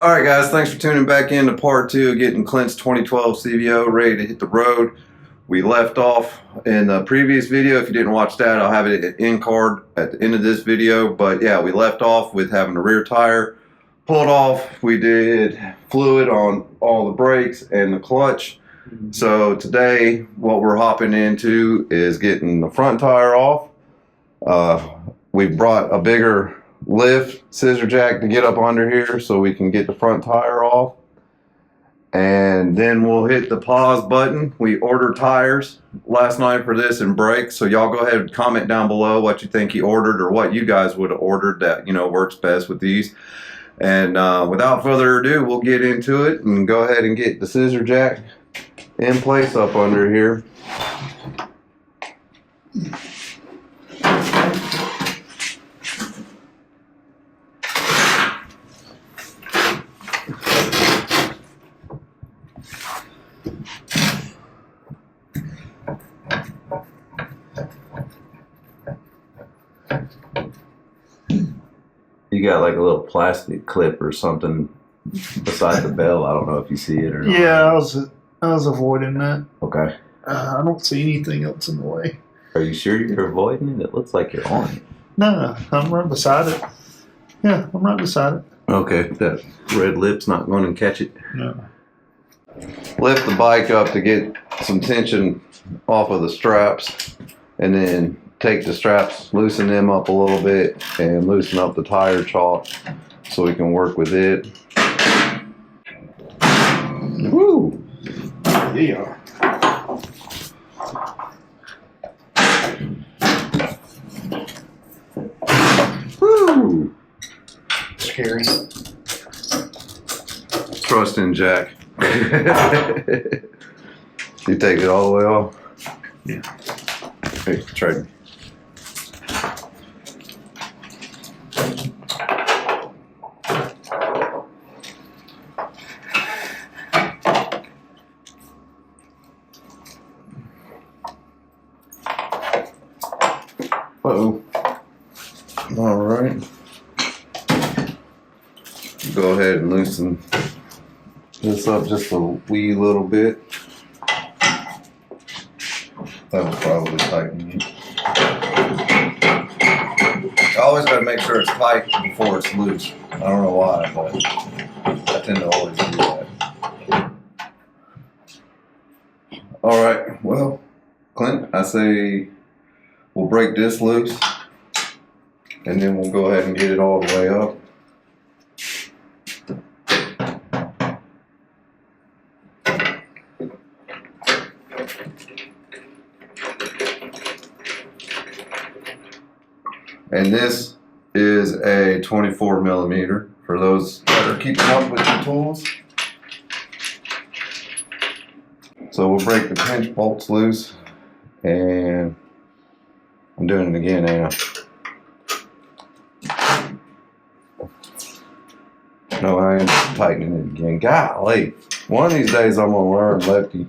Alright guys, thanks for tuning back in to part 2, getting Clint's 2012 CVO ready to hit the road. We left off in the previous video. If you didn't watch that, I'll have it in card at the end of this video. But yeah, we left off with having the rear tire pulled off. We did fluid on all the brakes and the clutch. So today what we're hopping into is getting the front tire off. We brought a bigger lift scissor jack to get up under here so we can get the front tire off, and then we'll hit the pause button. We ordered tires last night for this and brakes, so y'all go ahead and comment down below what you think you ordered or what you guys would have ordered that works best with these. And without further ado, we'll get into it and go ahead and get the scissor jack in place up under here. You got like a little plastic clip or something beside the bell. I don't know if you see it or not. Yeah, I was avoiding that. Okay. I don't see anything else in the way. Are you sure you're avoiding it? It looks like you're on it. No, I'm right beside it. Yeah, I'm right beside it. Okay, that red lip's not going to catch it. No. Lift the bike up to get some tension off of the straps, and then take the straps, loosen them up a little bit, and loosen up the tire chalk so we can work with it. Woo! Yeah. Woo! Scary. Trust in Jack. You take it all the way off? Yeah. Hey, try me. Uh-oh. All right. Go ahead and loosen this up just a wee little bit. That'll probably tighten it. I always got to make sure it's tight before it's loose. I don't know why, but I tend to always do that. All right, well, Clint, I say we'll break this loose, and then we'll go ahead and get it all the way up. And this is a 24 millimeter for those that are keeping up with the tools. So we'll break the pinch bolts loose, and I'm doing it again, ain't I? No, I am tightening it again. Golly, one of these days I'm gonna learn lefty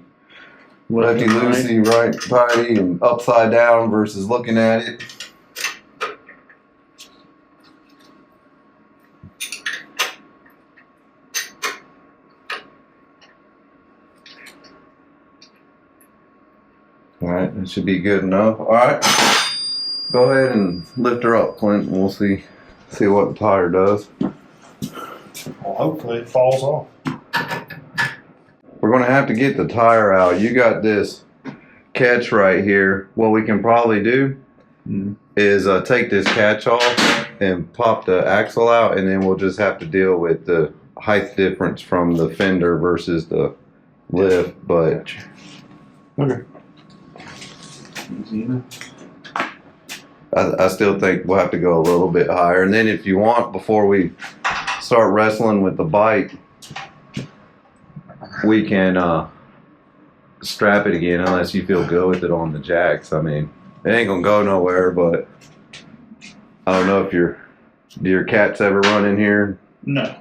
loosey, right tighty, and upside down versus looking at it. Alright, that should be good enough. Alright, go ahead and lift her up, Clint, and we'll see what the tire does. Well, hopefully it falls off. We're going to have to get the tire out. You got this catch right here. What we can probably do is take this catch off and pop the axle out, and then we'll just have to deal with the height difference from the fender versus the lift. But Okay. I still think we'll have to go a little bit higher. And then if you want, before we start wrestling with the bike, we can strap it again, unless you feel good with it on the jacks. I mean, it ain't gonna go nowhere, but I don't know if do your cats ever run in here? No.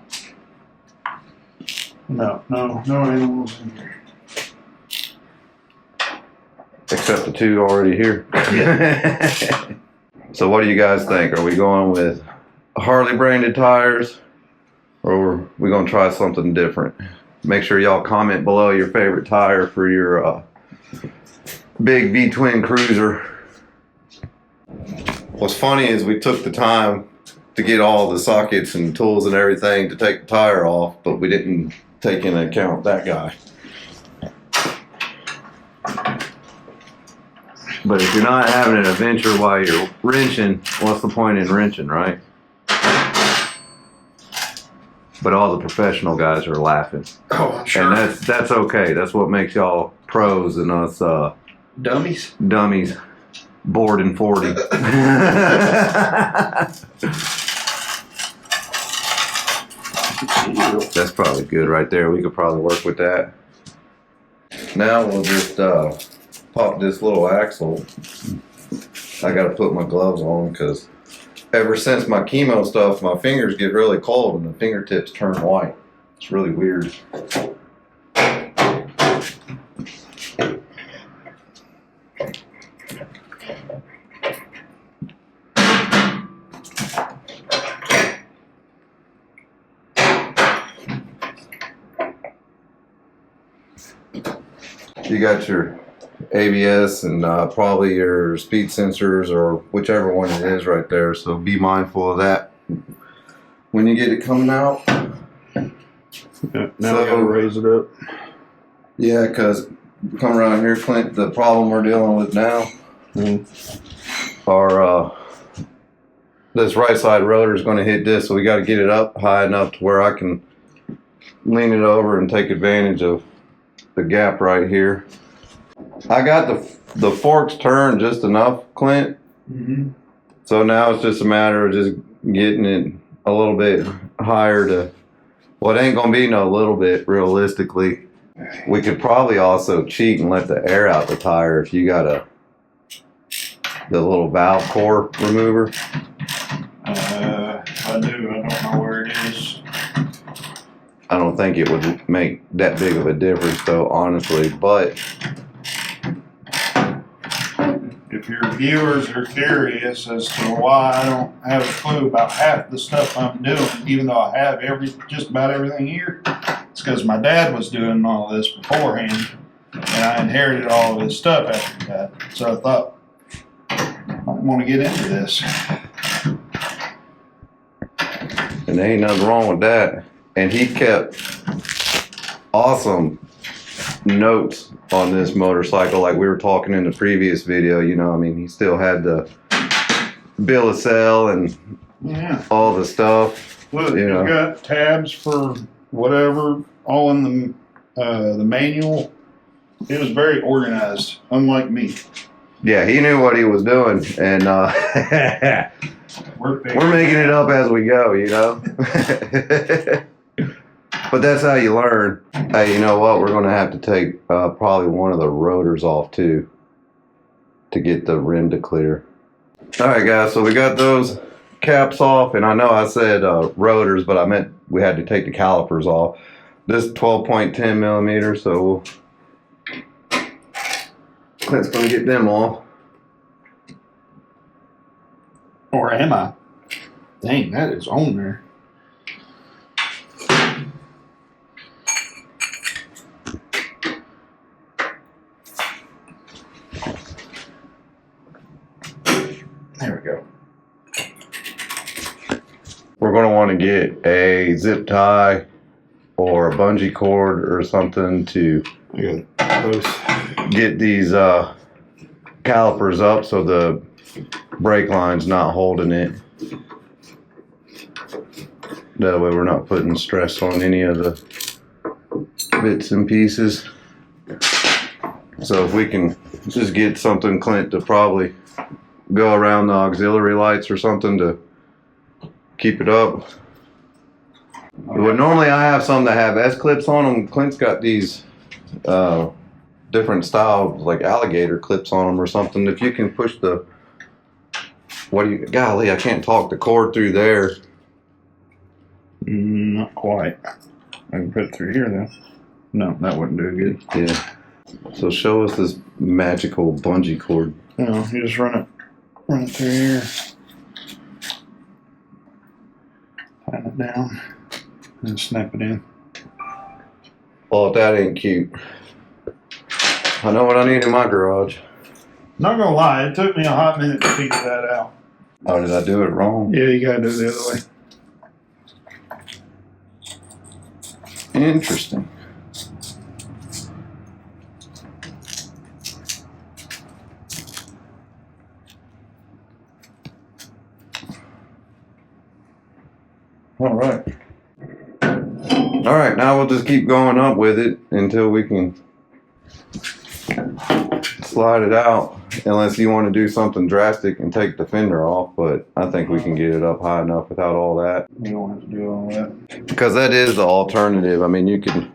No animals in here. Except the two already here. Yeah. So what do you guys think? Are we going with Harley branded tires or we're gonna try something different. Make sure y'all comment below your favorite tire for your big V-twin cruiser. What's funny is we took the time to get all the sockets and tools and everything to take the tire off, but we didn't take into account that guy. But if you're not having an adventure while you're wrenching, what's the point in wrenching, right? But all the professional guys are laughing. Oh, I'm sure. And that's okay. That's what makes y'all pros and us Dummies? dummies. Bored and 40. That's probably good right there. We could probably work with that. Now we'll just pop this little axle. I gotta put my gloves on because ever since my chemo stuff, my fingers get really cold and the fingertips turn white. It's really weird. You got your ABS and probably your speed sensors or whichever one it is right there, so be mindful of that when you get it coming out. Yeah, now we gotta raise it up. Yeah, because come around here, Clint, the problem we're dealing with now are this right side rotor is going to hit this, so we got to get it up high enough to where I can lean it over and take advantage of the gap right here. I got the forks turned just enough, Clint. So now it's just a matter of just getting it a little bit higher to, well, it ain't gonna be no little bit realistically. We could probably also cheat and let the air out the tire if you got the little valve core remover. I do. I don't know where it is. I don't think it would make that big of a difference though, honestly, but If your viewers are curious as to why I don't have a clue about half the stuff I'm doing, even though I have just about everything here, it's because my dad was doing all this beforehand, and I inherited all of his stuff after that. So I thought, I want to get into this. and there ain't nothing wrong with that. And he kept awesome notes on this motorcycle, like we were talking in the previous video. You know, I mean, he still had the bill of sale and all the stuff. Look, you know, you got tabs for whatever, all in the manual. It was very organized, unlike me. Yeah, he knew what he was doing, and we're making it up as we go, you know. But that's how you learn. Hey, you know what? We're going to have to take probably one of the rotors off too to get the rim to clear. All right, guys. So we got those caps off, and I know I said rotors, but I meant we had to take the calipers off. This 12.10 millimeters, so Clint's going to get them off. Or am I? Dang, that is on there. There we go. We're going to want to get a zip tie or a bungee cord or something to get these calipers up so the brake line's not holding it. That way we're not putting stress on any of the bits and pieces. So if we can just get something, Clint, to probably go around the auxiliary lights or something to keep it up. But normally I have some that have S-clips on them. Clint's got these different style, like alligator clips on them or something. If you can push the, golly, I can't talk, the cord through there. Not quite. I can put it through here then. No, that wouldn't do good. Yeah. So show us this magical bungee cord. No, you just run it through here. Tighten it down. and snap it in. Well, that ain't cute. I know what I need in my garage. Not gonna lie, it took me a hot minute to figure that out. Oh, did I do it wrong? Yeah, you gotta do it the other way. Interesting. All right. All right, now we'll just keep going up with it until we can slide it out, unless you want to do something drastic and take the fender off, but I think we can get it up high enough without all that. You don't have to do all that. Because that is the alternative. I mean, you can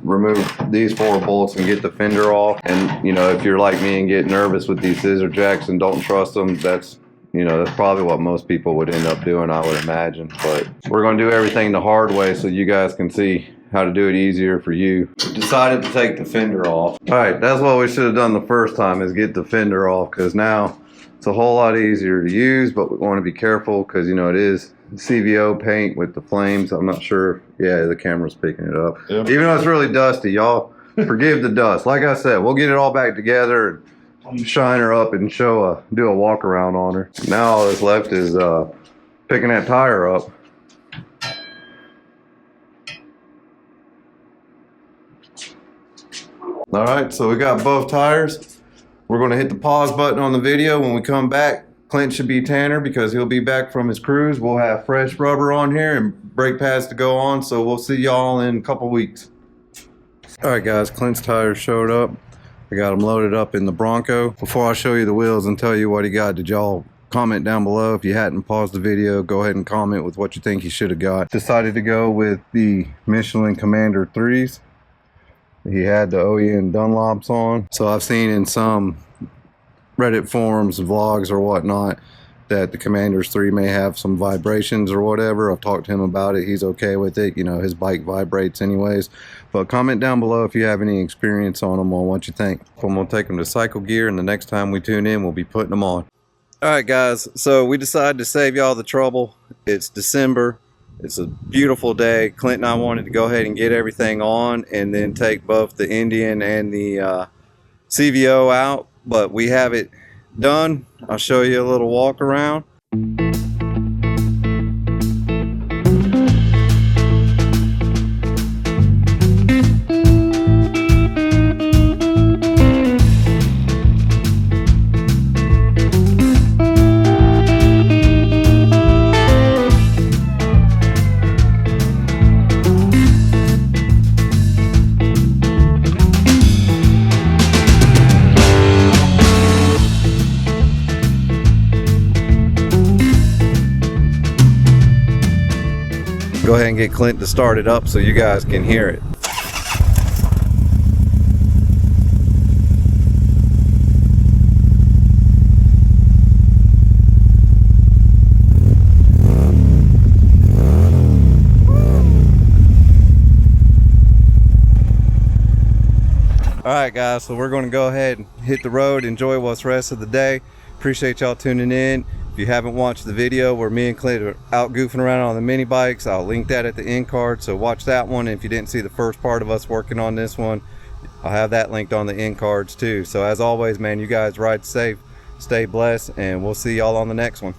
remove these 4 bolts and get the fender off, and you know, if you're like me and get nervous with these scissor jacks and don't trust them, that's, you know, that's probably what most people would end up doing, I would imagine. But we're going to do everything the hard way so you guys can see how to do it easier for you. We decided to take the fender off. All right, that's what we should have done the first time, is get the fender off, because now it's a whole lot easier to use, but we want to be careful because, you know, it is CVO paint with the flames. I'm not sure. Yeah, the camera's picking it up. Yep. Even though it's really dusty, y'all forgive the dust. Like I said, we'll get it all back together and shine her up and do a walk around on her. Now all that's left is picking that tire up. All right, so we got both tires. We're going to hit the pause button on the video. When we come back, Clint should be tanner because he'll be back from his cruise. We'll have fresh rubber on here and brake pads to go on, so we'll see y'all in a couple weeks. All right, guys, Clint's tires showed up. I got them loaded up in the Bronco. Before I show you the wheels and tell you what he got, did y'all comment down below? If you hadn't paused the video, go ahead and comment with what you think he should have got. Decided to go with the Michelin Commander IIIs. He had the OEM Dunlops on. So I've seen in some Reddit forums, vlogs or whatnot, that the Commander III may have some vibrations or whatever. I've talked to him about it. He's okay with it. You know, his bike vibrates anyways. But comment down below if you have any experience on them or what you think. I'm gonna take them to Cycle Gear, and the next time we tune in, we'll be putting them on. All right, guys. So we decided to save y'all the trouble. It's December. It's a beautiful day. Clint and I wanted to go ahead and get everything on and then take both the Indian and the CVO out, but we have it done. I'll show you a little walk around. Go ahead and get Clint to start it up so you guys can hear it. All right, guys, so we're going to go ahead and hit the road, enjoy what's rest of the day. Appreciate y'all tuning in. If you haven't watched the video where me and Clint are out goofing around on the mini bikes, I'll link that at the end card, so watch that one. And if you didn't see the first part of us working on this one, I'll have that linked on the end cards too. So as always, man, you guys ride safe, stay blessed, and we'll see y'all on the next one.